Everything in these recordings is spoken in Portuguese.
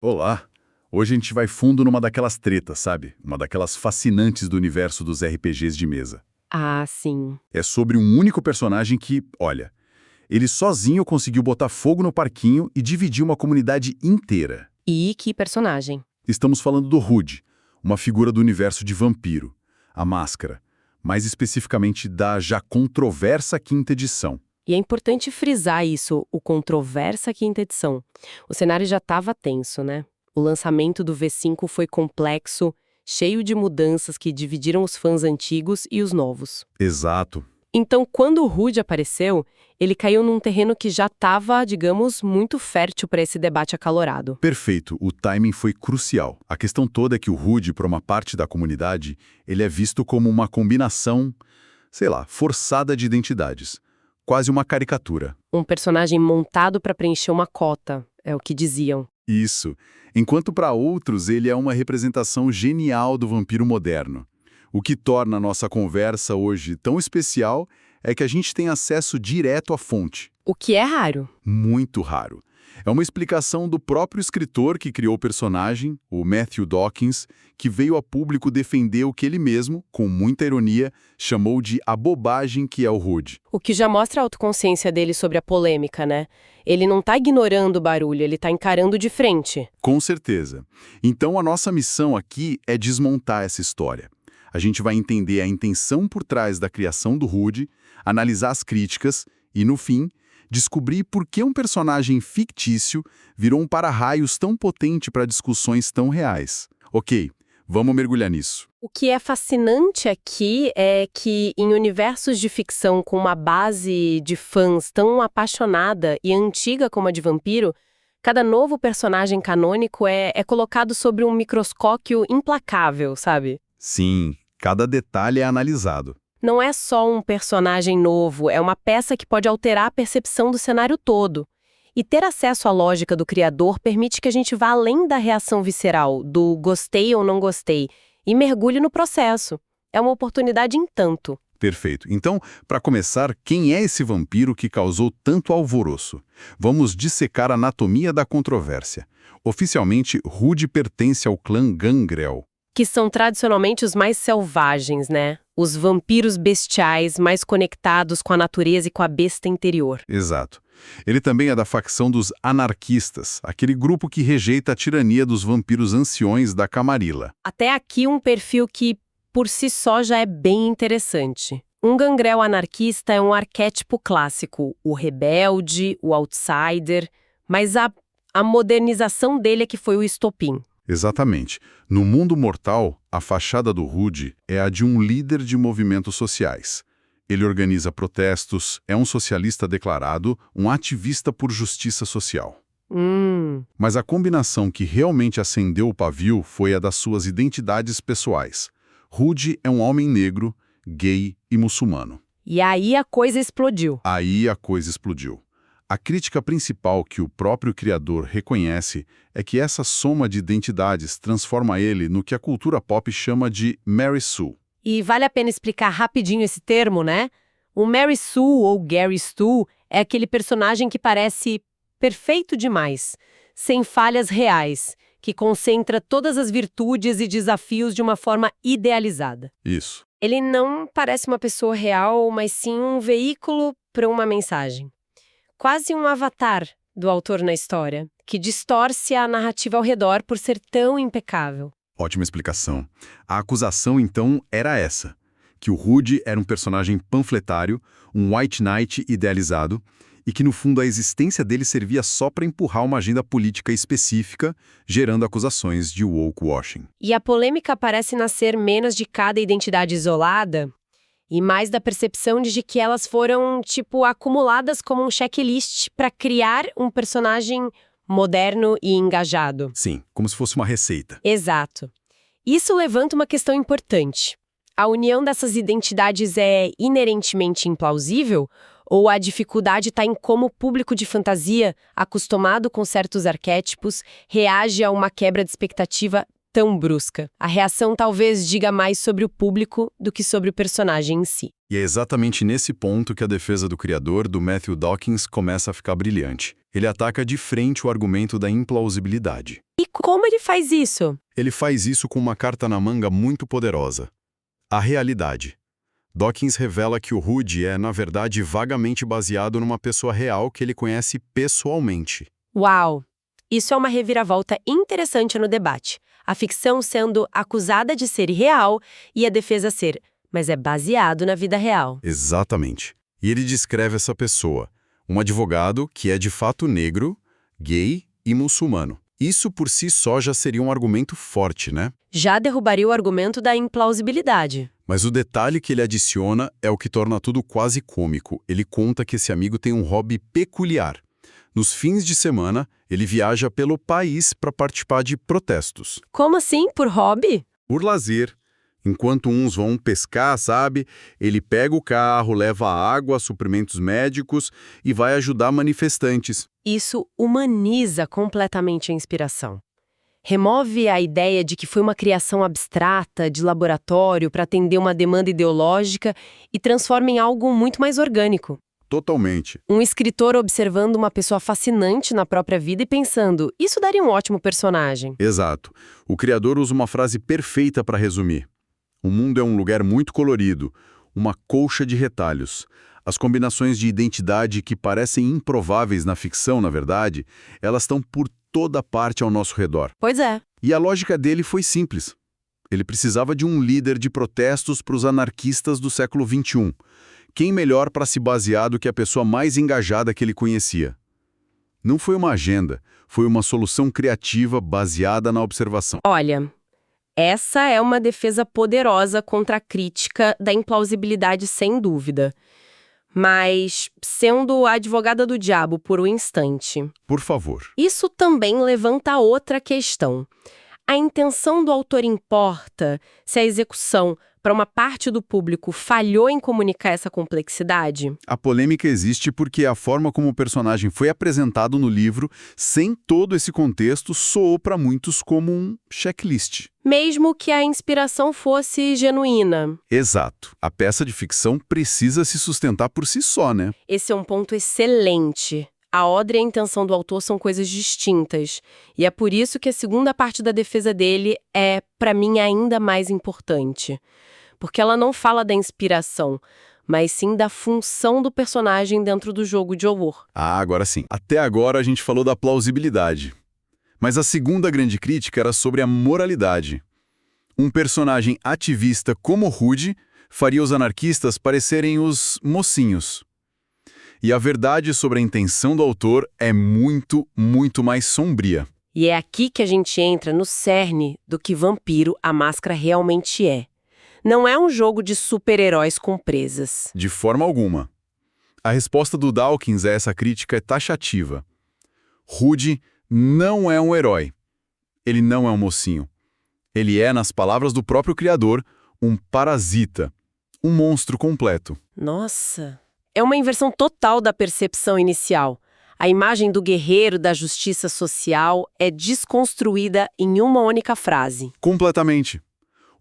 Olá! Hoje a gente vai fundo numa daquelas tretas, sabe? Uma daquelas fascinantes do universo dos RPGs de mesa. Ah, sim. É sobre um único personagem que, olha, ele sozinho conseguiu botar fogo no parquinho e dividir uma comunidade inteira. E que personagem. Estamos falando do Rude, uma figura do universo de Vampiro, a Máscara, mais especificamente da já controversa quinta edição. E é importante frisar isso, o controversa quinta edição. O cenário já estava tenso, né? O lançamento do V5 foi complexo, cheio de mudanças que dividiram os fãs antigos e os novos. Exato. Então, quando o Rude apareceu, ele caiu num terreno que já estava, digamos, muito fértil para esse debate acalorado. Perfeito, o timing foi crucial. A questão toda é que o Rude, para uma parte da comunidade, ele é visto como uma combinação, sei lá, forçada de identidades. Quase uma caricatura. Um personagem montado para preencher uma cota, é o que diziam. Isso. Enquanto para outros ele é uma representação genial do vampiro moderno. O que torna a nossa conversa hoje tão especial é que a gente tem acesso direto à fonte. O que é raro. Muito raro. É uma explicação do próprio escritor que criou o personagem, o Matthew Dawkins, que veio a público defender o que ele mesmo, com muita ironia, chamou de a bobagem que é o Rude. O que já mostra a autoconsciência dele sobre a polêmica, né? Ele não tá ignorando o barulho, ele tá encarando de frente. Com certeza. Então a nossa missão aqui é desmontar essa história. A gente vai entender a intenção por trás da criação do Rude, analisar as críticas e, no fim, descobrir por que um personagem fictício virou um para-raios tão potente para discussões tão reais. Ok, vamos mergulhar nisso. O que é fascinante aqui é que, em universos de ficção com uma base de fãs tão apaixonada e antiga como a de Vampiro, cada novo personagem canônico é colocado sobre um microscópio implacável, sabe? Sim, cada detalhe é analisado. Não é só um personagem novo, é uma peça que pode alterar a percepção do cenário todo. E ter acesso à lógica do criador permite que a gente vá além da reação visceral, do gostei ou não gostei, e mergulhe no processo. É uma oportunidade em tanto. Perfeito. Então, para começar, quem é esse vampiro que causou tanto alvoroço? Vamos dissecar a anatomia da controvérsia. Oficialmente, Rude pertence ao clã Gangrel. Que são tradicionalmente os mais selvagens, né? Os vampiros bestiais mais conectados com a natureza e com a besta interior. Exato. Ele também é da facção dos anarquistas, aquele grupo que rejeita a tirania dos vampiros anciões da Camarilla. Até aqui um perfil que, por si só, já é bem interessante. Um gangrel anarquista é um arquétipo clássico, o rebelde, o outsider, mas a modernização dele é que foi o estopim. Exatamente. No mundo mortal, a fachada do Rude é a de um líder de movimentos sociais. Ele organiza protestos, é um socialista declarado, um ativista por justiça social. Mas a combinação que realmente acendeu o pavio foi a das suas identidades pessoais. Rude é um homem negro, gay e muçulmano. E aí a coisa explodiu. Aí a coisa explodiu. A crítica principal que o próprio criador reconhece é que essa soma de identidades transforma ele no que a cultura pop chama de Mary Sue. E vale a pena explicar rapidinho esse termo, né? O Mary Sue ou Gary Stu é aquele personagem que parece perfeito demais, sem falhas reais, que concentra todas as virtudes e desafios de uma forma idealizada. Isso. Ele não parece uma pessoa real, mas sim um veículo para uma mensagem. Quase um avatar do autor na história, que distorce a narrativa ao redor por ser tão impecável. Ótima explicação. A acusação, então, era essa, que o Rude era um personagem panfletário, um white knight idealizado, e que, no fundo, a existência dele servia só para empurrar uma agenda política específica, gerando acusações de woke-washing. E a polêmica parece nascer menos de cada identidade isolada e mais da percepção de que elas foram, acumuladas como um checklist para criar um personagem moderno e engajado. Sim, como se fosse uma receita. Exato. Isso levanta uma questão importante. A união dessas identidades é inerentemente implausível? Ou a dificuldade está em como o público de fantasia, acostumado com certos arquétipos, reage a uma quebra de expectativa tão brusca? A reação talvez diga mais sobre o público do que sobre o personagem em si. E é exatamente nesse ponto que a defesa do criador, do Matthew Dawkins, começa a ficar brilhante. Ele ataca de frente o argumento da implausibilidade. E como ele faz isso? Ele faz isso com uma carta na manga muito poderosa. A realidade. Dawkins revela que o Hood é, na verdade, vagamente baseado numa pessoa real que ele conhece pessoalmente. Uau! Isso é uma reviravolta interessante no debate. A ficção sendo acusada de ser irreal e a defesa ser, mas é baseado na vida real. Exatamente. E ele descreve essa pessoa, um advogado que é de fato negro, gay e muçulmano. Isso por si só já seria um argumento forte, né? Já derrubaria o argumento da implausibilidade. Mas o detalhe que ele adiciona é o que torna tudo quase cômico. Ele conta que esse amigo tem um hobby peculiar. Nos fins de semana, ele viaja pelo país para participar de protestos. Como assim? Por hobby? Por lazer. Enquanto uns vão pescar, sabe? Ele pega o carro, leva água, suprimentos médicos e vai ajudar manifestantes. Isso humaniza completamente a inspiração. Remove a ideia de que foi uma criação abstrata, de laboratório, para atender uma demanda ideológica e transforma em algo muito mais orgânico. Totalmente. Um escritor observando uma pessoa fascinante na própria vida e pensando, isso daria um ótimo personagem. Exato. O criador usa uma frase perfeita para resumir. O mundo é um lugar muito colorido, uma colcha de retalhos. As combinações de identidade que parecem improváveis na ficção, na verdade, elas estão por toda parte ao nosso redor. Pois é. E a lógica dele foi simples. Ele precisava de um líder de protestos para os anarquistas do século XXI. Quem melhor para se basear do que a pessoa mais engajada que ele conhecia? Não foi uma agenda, foi uma solução criativa baseada na observação. Olha, essa é uma defesa poderosa contra a crítica da implausibilidade, sem dúvida. Mas, sendo a advogada do diabo por um instante, Por favor. isso também levanta outra questão. A intenção do autor importa se a execução, para uma parte do público, falhou em comunicar essa complexidade? A polêmica existe porque a forma como o personagem foi apresentado no livro, sem todo esse contexto, soou para muitos como um checklist. Mesmo que a inspiração fosse genuína. Exato. A peça de ficção precisa se sustentar por si só, né? Esse é um ponto excelente. A ordem e a intenção do autor são coisas distintas. E é por isso que a segunda parte da defesa dele é, para mim, ainda mais importante. Porque ela não fala da inspiração, mas sim da função do personagem dentro do jogo de horror. Ah, agora sim. Até agora a gente falou da plausibilidade. Mas a segunda grande crítica era sobre a moralidade. Um personagem ativista como Hood faria os anarquistas parecerem os mocinhos. E a verdade sobre a intenção do autor é muito, muito mais sombria. E é aqui que a gente entra no cerne do que Vampiro, a Máscara realmente é. Não é um jogo de super-heróis com presas. De forma alguma. A resposta do Dawkins a essa crítica é taxativa. Hood não é um herói. Ele não é um mocinho. Ele é, nas palavras do próprio criador, um parasita. Um monstro completo. Nossa! É uma inversão total da percepção inicial. A imagem do guerreiro da justiça social é desconstruída em uma única frase. Completamente.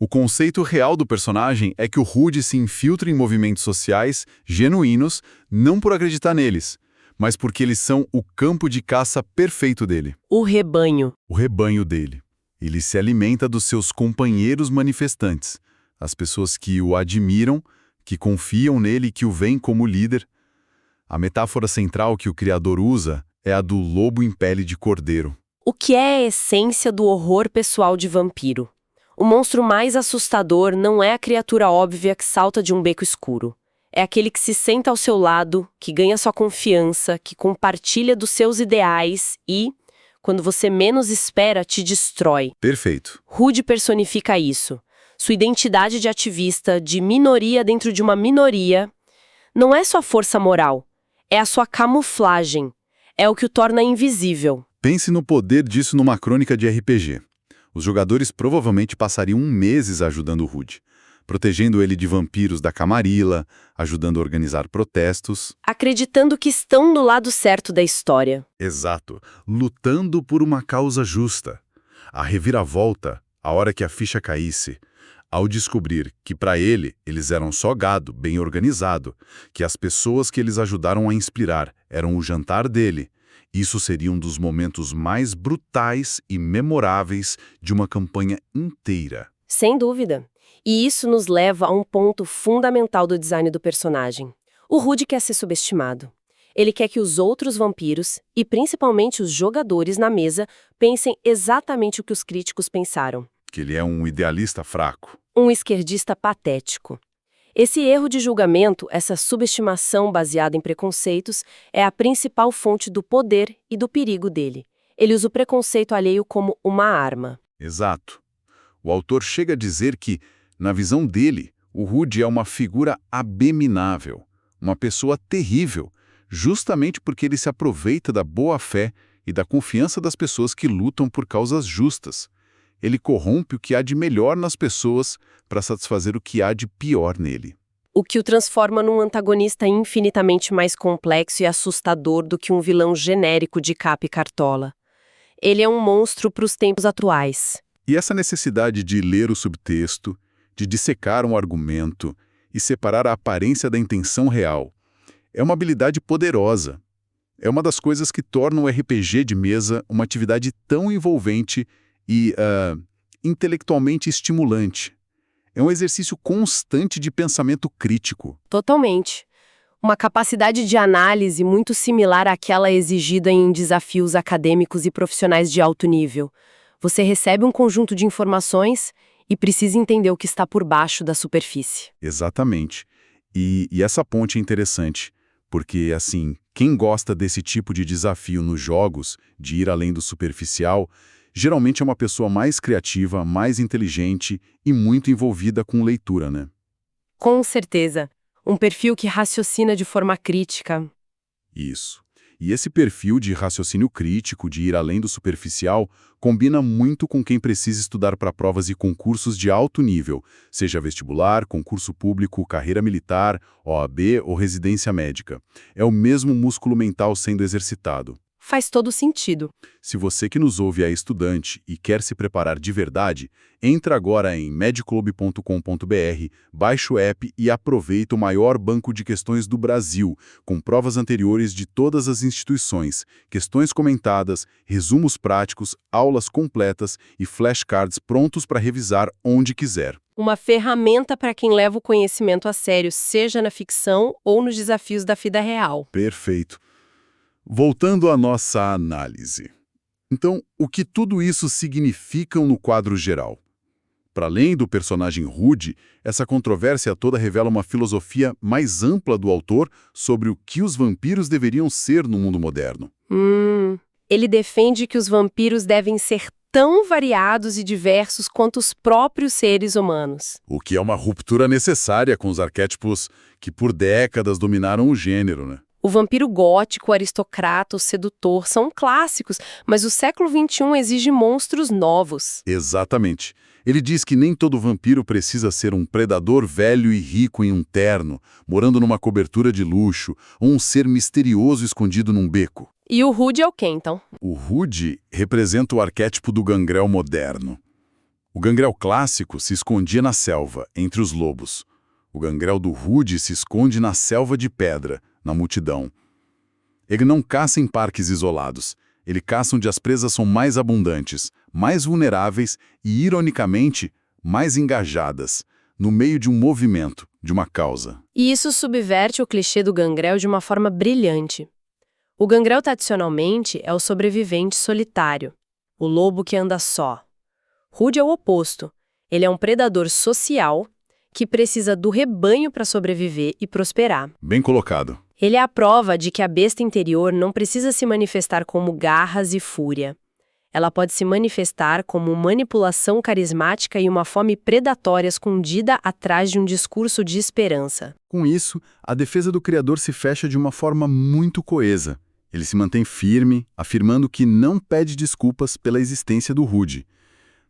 O conceito real do personagem é que o Hood se infiltra em movimentos sociais genuínos, não por acreditar neles, mas porque eles são o campo de caça perfeito dele. O rebanho. O rebanho dele. Ele se alimenta dos seus companheiros manifestantes, as pessoas que o admiram, que confiam nele e que o veem como líder. A metáfora central que o criador usa é a do lobo em pele de cordeiro. O que é a essência do horror pessoal de Vampiro? O monstro mais assustador não é a criatura óbvia que salta de um beco escuro. É aquele que se senta ao seu lado, que ganha sua confiança, que compartilha dos seus ideais e, quando você menos espera, te destrói. Perfeito. Hood personifica isso. Sua identidade de ativista, de minoria dentro de uma minoria, não é sua força moral, é a sua camuflagem, é o que o torna invisível. Pense no poder disso numa crônica de RPG. Os jogadores provavelmente passariam meses ajudando o Hood, protegendo ele de vampiros da Camarilla, ajudando a organizar protestos. Acreditando que estão do lado certo da história. Exato, lutando por uma causa justa. A reviravolta, a hora que a ficha caísse, ao descobrir que para ele, eles eram só gado, bem organizado, que as pessoas que eles ajudaram a inspirar eram o jantar dele, Isso seria um dos momentos mais brutais e memoráveis de uma campanha inteira. Sem dúvida. E isso nos leva a um ponto fundamental do design do personagem. O Rudy quer ser subestimado. Ele quer que os outros vampiros, e principalmente os jogadores na mesa, pensem exatamente o que os críticos pensaram. Que ele é um idealista fraco. Um esquerdista patético. Esse erro de julgamento, essa subestimação baseada em preconceitos, é a principal fonte do poder e do perigo dele. Ele usa o preconceito alheio como uma arma. Exato. O autor chega a dizer que, na visão dele, o Rudy é uma figura abominável, uma pessoa terrível, justamente porque ele se aproveita da boa-fé e da confiança das pessoas que lutam por causas justas. Ele corrompe o que há de melhor nas pessoas para satisfazer o que há de pior nele. O que o transforma num antagonista infinitamente mais complexo e assustador do que um vilão genérico de capa e cartola. Ele é um monstro para os tempos atuais. E essa necessidade de ler o subtexto, de dissecar um argumento e separar a aparência da intenção real, é uma habilidade poderosa. É uma das coisas que tornam o RPG de mesa uma atividade tão envolvente e intelectualmente estimulante. É um exercício constante de pensamento crítico. Totalmente. Uma capacidade de análise muito similar àquela exigida em desafios acadêmicos e profissionais de alto nível. Você recebe um conjunto de informações e precisa entender o que está por baixo da superfície. Exatamente. E essa ponte é interessante, porque, assim, quem gosta desse tipo de desafio nos jogos, de ir além do superficial, geralmente é uma pessoa mais criativa, mais inteligente e muito envolvida com leitura, né? Com certeza. Um perfil que raciocina de forma crítica. Isso. E esse perfil de raciocínio crítico, de ir além do superficial, combina muito com quem precisa estudar para provas e concursos de alto nível, seja vestibular, concurso público, carreira militar, OAB ou residência médica. É o mesmo músculo mental sendo exercitado. Faz todo sentido. Se você que nos ouve é estudante e quer se preparar de verdade, entra agora em medclub.com.br, baixe o app e aproveita o maior banco de questões do Brasil, com provas anteriores de todas as instituições, questões comentadas, resumos práticos, aulas completas e flashcards prontos para revisar onde quiser. Uma ferramenta para quem leva o conhecimento a sério, seja na ficção ou nos desafios da vida real. Perfeito. Voltando à nossa análise. Então, o que tudo isso significa no quadro geral? Para além do personagem Rudy, essa controvérsia toda revela uma filosofia mais ampla do autor sobre o que os vampiros deveriam ser no mundo moderno. Ele defende que os vampiros devem ser tão variados e diversos quanto os próprios seres humanos. O que é uma ruptura necessária com os arquétipos que por décadas dominaram o gênero, né? O vampiro gótico, o aristocrata, o sedutor são clássicos, mas o século XXI exige monstros novos. Exatamente. Ele diz que nem todo vampiro precisa ser um predador velho e rico em um terno, morando numa cobertura de luxo, ou um ser misterioso escondido num beco. E o Rudy é o quê, então? O Rudy representa o arquétipo do gangrel moderno. O gangrel clássico se escondia na selva, entre os lobos. O gangrel do Rudy se esconde na selva de pedra, na multidão. Ele não caça em parques isolados. Ele caça onde as presas são mais abundantes, mais vulneráveis e, ironicamente, mais engajadas, no meio de um movimento, de uma causa. E isso subverte o clichê do gangrel de uma forma brilhante. O gangrel, tradicionalmente, é o sobrevivente solitário, o lobo que anda só. Rudy é o oposto. Ele é um predador social que precisa do rebanho para sobreviver e prosperar. Bem colocado. Ele é a prova de que a besta interior não precisa se manifestar como garras e fúria. Ela pode se manifestar como manipulação carismática e uma fome predatória escondida atrás de um discurso de esperança. Com isso, a defesa do criador se fecha de uma forma muito coesa. Ele se mantém firme, afirmando que não pede desculpas pela existência do Rudy.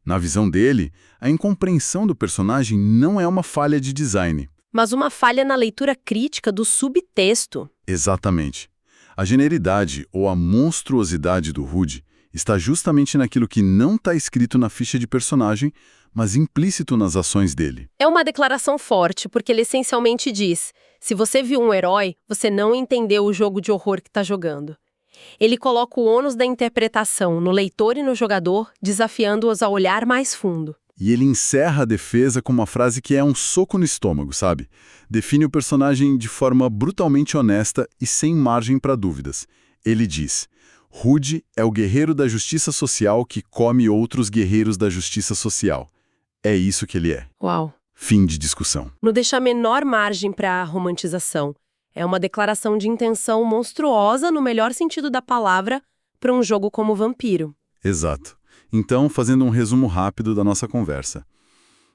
Na visão dele, a incompreensão do personagem não é uma falha de design. Mas uma falha na leitura crítica do subtexto. Exatamente. A generalidade ou a monstruosidade do Rudy está justamente naquilo que não está escrito na ficha de personagem, mas implícito nas ações dele. É uma declaração forte, porque ele essencialmente diz: se você viu um herói, você não entendeu o jogo de horror que está jogando. Ele coloca o ônus da interpretação no leitor e no jogador, desafiando-os a olhar mais fundo. E ele encerra a defesa com uma frase que é um soco no estômago, sabe? Define o personagem de forma brutalmente honesta e sem margem para dúvidas. Ele diz: Rude é o guerreiro da justiça social que come outros guerreiros da justiça social. É isso que ele é. Uau! Fim de discussão. Não deixa a menor margem para a romantização. É uma declaração de intenção monstruosa, no melhor sentido da palavra, para um jogo como Vampiro. Exato. Então, fazendo um resumo rápido da nossa conversa.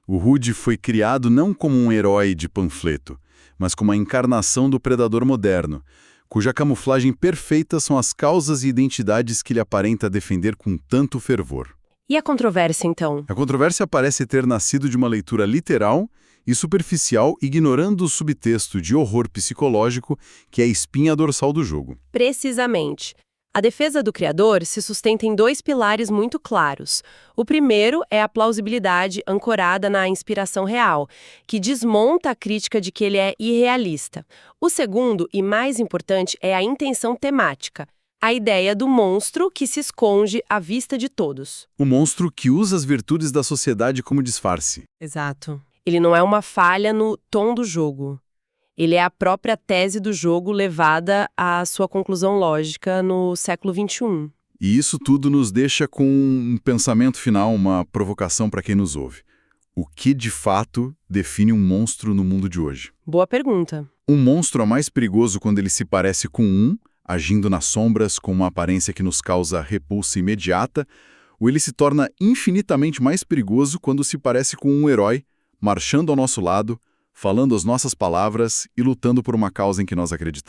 O Rude foi criado não como um herói de panfleto, mas como a encarnação do predador moderno, cuja camuflagem perfeita são as causas e identidades que ele aparenta defender com tanto fervor. E a controvérsia, então? A controvérsia parece ter nascido de uma leitura literal e superficial, ignorando o subtexto de horror psicológico que é a espinha dorsal do jogo. Precisamente. A defesa do criador se sustenta em dois pilares muito claros. O primeiro é a plausibilidade ancorada na inspiração real, que desmonta a crítica de que ele é irrealista. O segundo, e mais importante, é a intenção temática, a ideia do monstro que se esconde à vista de todos. O monstro que usa as virtudes da sociedade como disfarce. Exato. Ele não é uma falha no tom do jogo. Ele é a própria tese do jogo levada à sua conclusão lógica no século XXI. E isso tudo nos deixa com um pensamento final, uma provocação para quem nos ouve. O que, de fato, define um monstro no mundo de hoje? Boa pergunta. Um monstro é mais perigoso quando ele se parece com agindo nas sombras com uma aparência que nos causa repulsa imediata, ou ele se torna infinitamente mais perigoso quando se parece com um herói, marchando ao nosso lado, falando as nossas palavras e lutando por uma causa em que nós acreditamos.